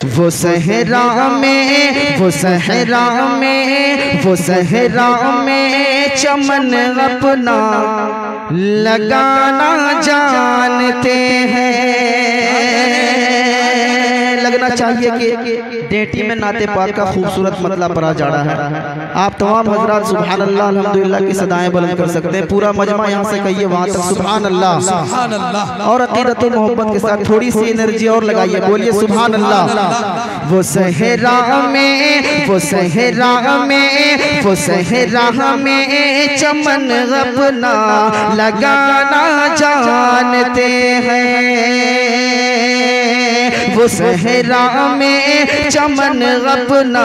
वो सहरा में, वो सहरा में, वो सहरा में चमन अपना लगाना जानते हैं। लगना चाहिए कि डेटी में नाते पाक का खूबसूरत मतला परा जाड़ा है। आप तमाम हजरात सुभान अल्लाह अल्हम्दुलिल्लाह की सदाएं बुलंद कर सकते हैं। पूरा मजमा यहाँ से कहिए वहाँ तक सुभान अल्लाह, और अकीदत और मोहब्बत के साथ थोड़ी सी एनर्जी और लगाइए, बोलिए सुभान अल्लाह। वो सहरा में, वो सहरा में, वो सहरा में चमन अपना लगाना जानते हैं। वो सहरा में चमन अपना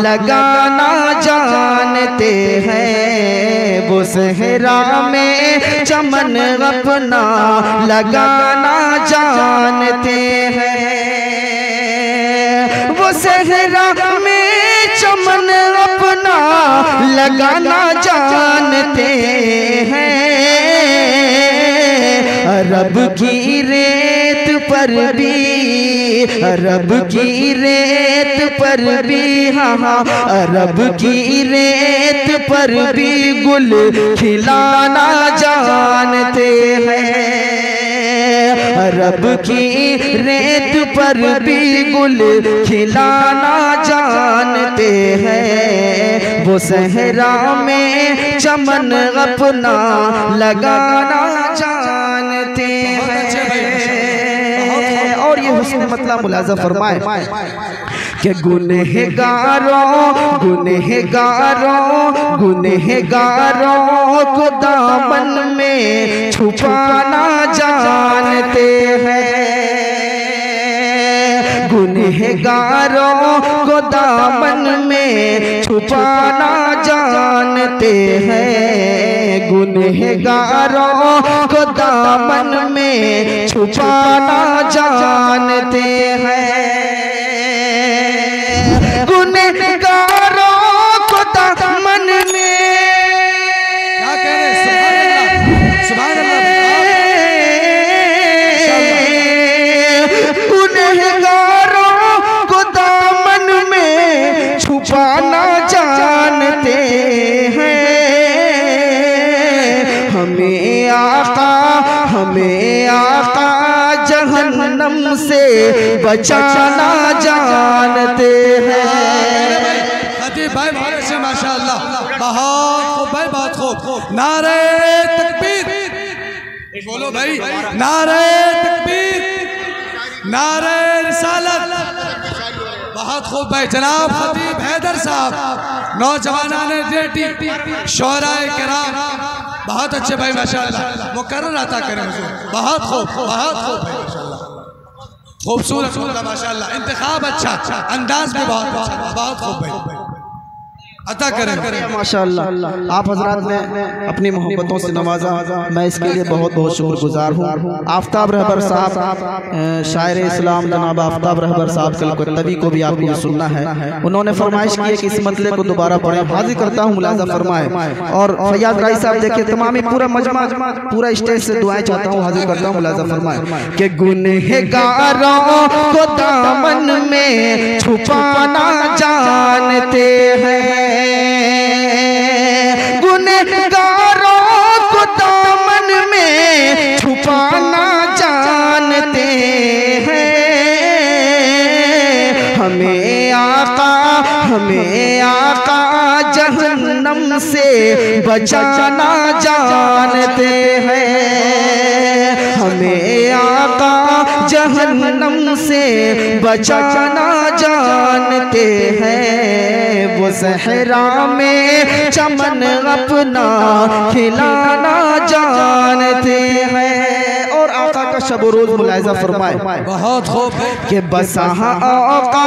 लगाना जानते हैं। वो सहरा में चमन अपना लगाना जानते हैं। वो सहरा में चमन अपना लगाना जानते हैं। रब की रेत पर भी, रब की रेत पर भी, हाँ हाँ, रब की रेत पर भी गुल खिलाना जानते हैं। रब की रेत पर भी गुल खिलाना जानते हैं। वो सहरा में चमन अपना लगाना जानते हैं। और ये हुस्न मतलब मुलाज़ा फरमाए कि गुनहगारों, गुनहगारों, गुनहगारों को दामन में छुपाना जानते हैं। गुनहगारों को दामन में छुपाना जानते हैं। गुनहगारों को दामन में छुपाना जानते हैं। गुनहगारों को दामन में, क्या कह रहे, सुभान अल्लाह, गुनहगारों को दामन में छुपाना जानते हैं। हमें आका, हमें आका जहन्नम से बचाना जानते हैं। भाई भाई से माशाअल्लाह, बहुत खूब भाई, बहुत खूब। नारे तकबीर, बोलो भाई, नारे तकबीर, नारे रिसालत। बहुत खूब भाई। जनाब खतीब हैदर साहब, नौजवानान डेटी, शोराए किराम, बहुत अच्छे भाई माशाअल्लाह, मुकर्रर अता करें हुजूर। बहुत खूब, बहुत खूब भाई माशाअल्लाह, खूबसूरत माशाअल्लाह, इंतखाब अच्छा, अंदाज भी बहुत अच्छा, बहुत खूब भाई, अता करें माशाअल्लाह। आप हजरात ने अपनी मोहब्बतों से नवाजा, मैं इसके लिए बहुत बहुत शुक्रगुजार हूँ। आफ्ताब रहबर साहब, शायर इस्लाम जनाब आफ्ताब रहबर साहब कलकत्तवी को भी आपको सुनना है। उन्होंने फरमाइश की है कि इस मतले को दोबारा पढ़े। हाजिर करता हूँ, मुलाज़ा फरमाए। और फैयाज राय साहब देखिए, तमामी पूरा मजमा, पूरा स्टेज से दुआएं चाहता हूँ, हाजिर करता हूँ, मुलाज़ा फरमाए कि गुनहगारों को दामन में छुपाना जानते हैं। गुनहगारों को दामन में छुपाना जानते हैं। हमें आका, हमें आका जहन्नम से बचाना जानते हैं। हमें आका जहन्नम से बचाना जानते हैं। वो सहरा में चमन अपना खिलाना जानते हैं। और आका का शब रोज मुलाहिजा फरमाए, बहुत खूब कि बसहा आका,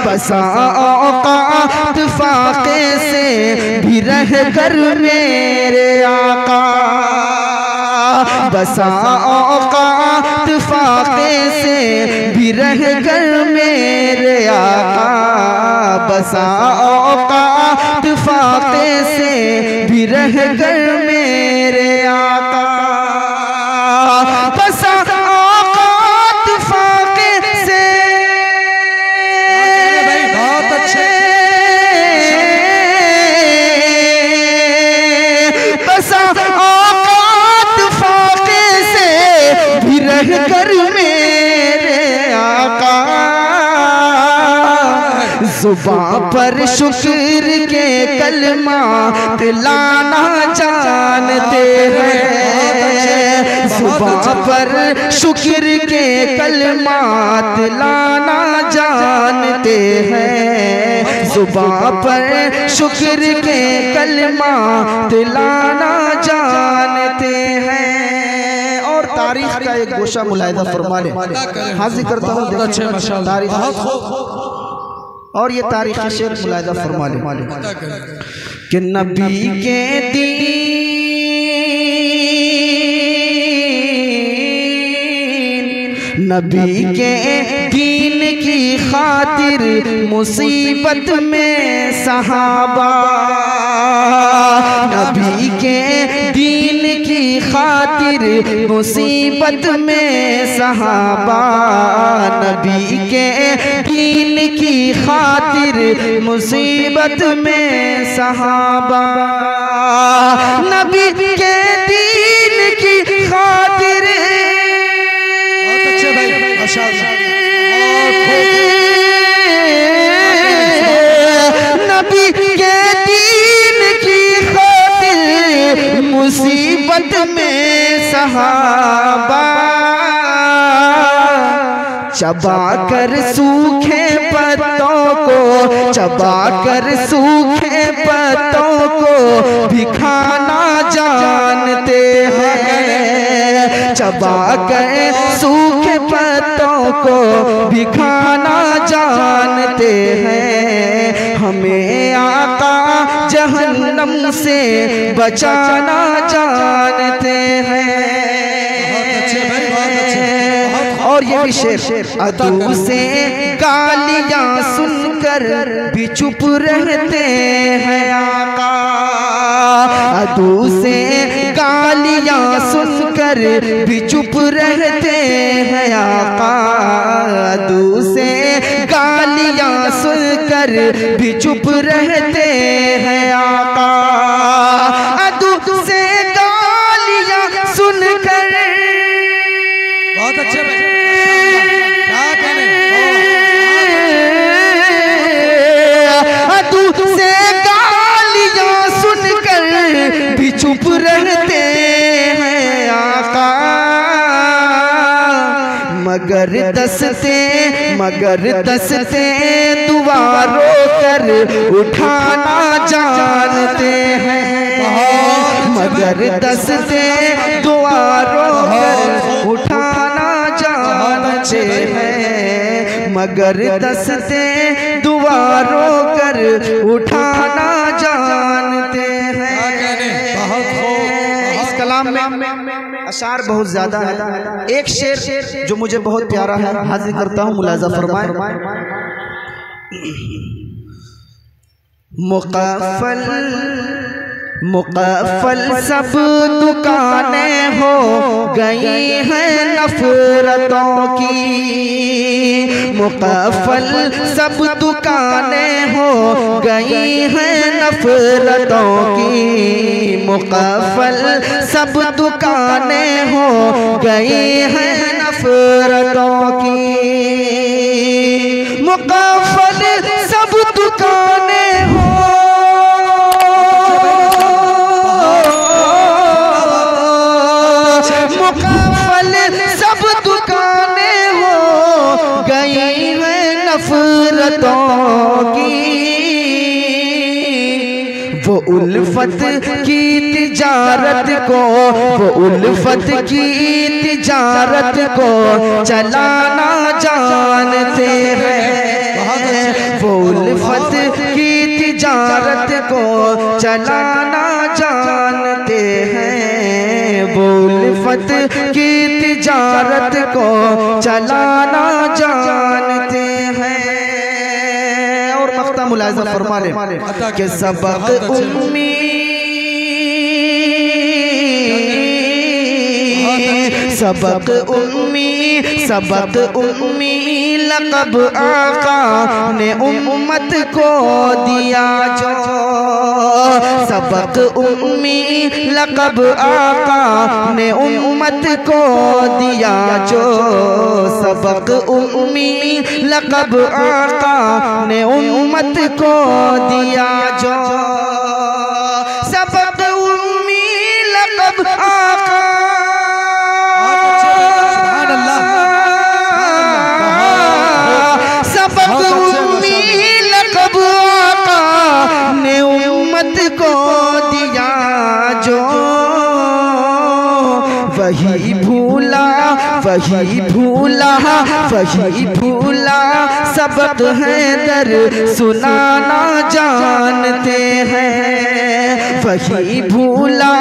बसा औकात फाके से भी रह कर मेरे आका, बसा औकात फाके से भी रह कर मेरे आका, बसा औकात फाके से भी रह गए मेरे आका, बसा औकात फाके से। भाई बहुत अच्छे, बसा औकात फाके से भी रह कर मेरे आका, जुबां पर शुक्र के कलमा दिलाना जानते हैं, जुबां पर शुक्र के कलमा दिलाना जानते हैं, जुबां पर शुक्र के कलमा दिलाना जानते हैं। और तारीख का एक गोशा मुलाहिदा फरमा ले, हाजिर करता हूँ तारीख, और ये तारीखी शेर मुलाहिदा फरमा ले कि नबी के दीन, नबी के दीन की खातिर मुसीबत में सहाबा, नबी के दीन की खातिर मुसीबत में सहाबा, नबी के दीन की खातिर मुसीबत में सहाबा, नबी के दीन की खातिर। बहुत अच्छे भाई, माशाअल्लाह। नबी के दीन की खातिर मुसीबत में सहाबा, चबा कर सूखे पत्तों को, चबा कर सूखे पत्तों को भी खाना जानते हैं, चबा कर सूखे पत्तों को भी खाना जानते हैं, हमें आका जहन्नम से बचाना जानते हैं। और ये भी शेर, अदू से गालियां सुनकर भी चुप रहते हैं आका, अदू से गालियां सुनकर भी चुप रहते हैं आका, अदू से गालियां सुनकर भी चुप रहते हैं आका, अदू से गालियां सुनकर। बहुत अच्छे भाई, क्या कहने, अदू से गालियां सुनकर भी चुप रहते हैं आका, मगर दस्ते दुआरों कर उठाना जानते हैं, मगर दस्ते दुआरों कर उठाना जानते हैं, मगर दस्ते दुआरों कर उठाना जानते हैं। इस कलाम में अशार बहुत ज्यादा है, एक शेर जो मुझे बहुत प्यारा है हाजिर करता हूँ, मुलाजा फरमाए। मुक़फ़ल सब दुकानें हो गई हैं नफ़रतों की, मुक़फ़ल सब दुकानें हो गई हैं नफ़रतों की, मुक़फ़ल सब दुकानें हो गई हैं नफ़रतों की, मुक़फ़ल सब दुकानें हो, मुक़फ़ल सब दुकानें हो गई हैं नफ़रतों की, वो उल्फत की तिजारत को, वो उल्फत की तिजारत को चलाना जानते हैं, वो उल्फत की तिजारत को चलाना जानते हैं, वो उल्फत की तिजारत को चलाना जानते हैं। और मख्तम मुलाहिजा फरमा ले कि सबक उम्मी सबक उम्मी लक़ब आका ने उम्मत को दिया जो। सबक उम्मी लक़ब आका ने उम्मत को दिया जो। सबक उम्मी लक़ब आका ने उम्मत को दिया जो। सबक उम्मी लक़ब आका वही भूला सबक है दर सुनाना जानते हैं। वही भूला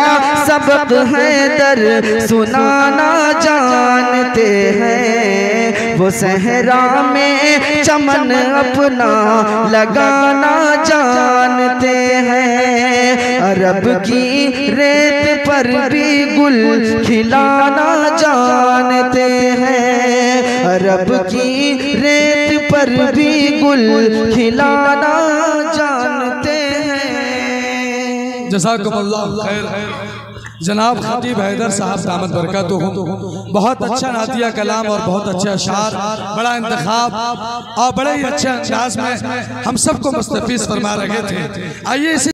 सबक है दर सुनाना जानते हैं। वो सहरा में चमन अपना लगाना जानते हैं। अरब की रेत पर भी गुल खिलाना जानते हैं। अरब की रेत पर भी गुल खिलाना जानते हैं। जज़ाकुमुल्लाह खैर। जनाब खतीब हैदर साहब दामद बरकतुहू बहुत अच्छा नातिया कलाम और बहुत अच्छा अशार, बड़ा इंतखाब और बड़े ही अच्छे अंदाज में हम सबको मुस्तफ़ीज़ फरमा रहे थे। आइए